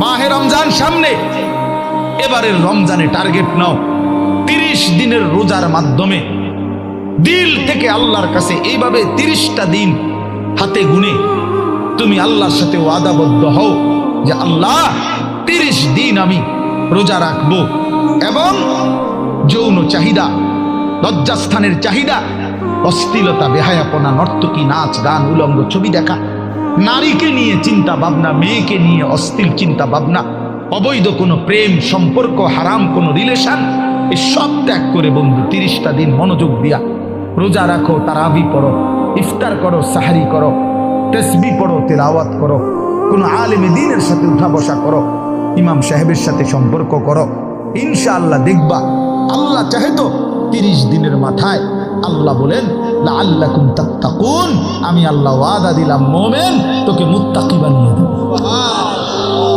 মাহে রমজান সামনে, এবারের রমজানে টার্গেট নাও 30 দিনের রোজার মাধ্যমে দিল থেকে আল্লাহর কাছে এইভাবে 30টা দিন হাতে গুনে তুমি আল্লাহর সাথে ওয়াদাবদ্ধ হও যে আল্লাহ 30 দিন আমি রোজা রাখবো। এবং যৌন চাহিদা, লজ্জাস্থানের চাহিদা, অশ্লীলতা, বেহায়াপনা, নর্তকী, নাচ গান, উলঙ্গ ছবি দেখা, নারীকে নিয়ে চিন্তা ভাবনা, মেয়েকে নিয়ে অশ্লীল চিন্তা ভাবনা, অবৈধ কোনো প্রেম সম্পর্ক, হারাম কোনো রিলেশন, এই সব ত্যাগ করে বন্ধু 30টা দিন মনোযোগ দিয়া রোজা রাখো, তারাবি পড়ো, ইফতার করো, সাহারি করো, তাসবিহ পড়ো, তেলাওয়াত করো, কোনো আলেমে দ্বীনের সাথে উঠা বসা করো, ইমাম সাহেবের সাথে সম্পর্ক করো। ইনশাআল্লাহ দেখবা আল্লাহ চাহে তো 30 দিনের মাথায় আল্লাহ বলেন লাআল্লাকুম তাত্তাকুন, আমি আল্লাহ ওয়াদা দিলাম মোমেন তোকে মুত্তাকি বানিয়ে দেব।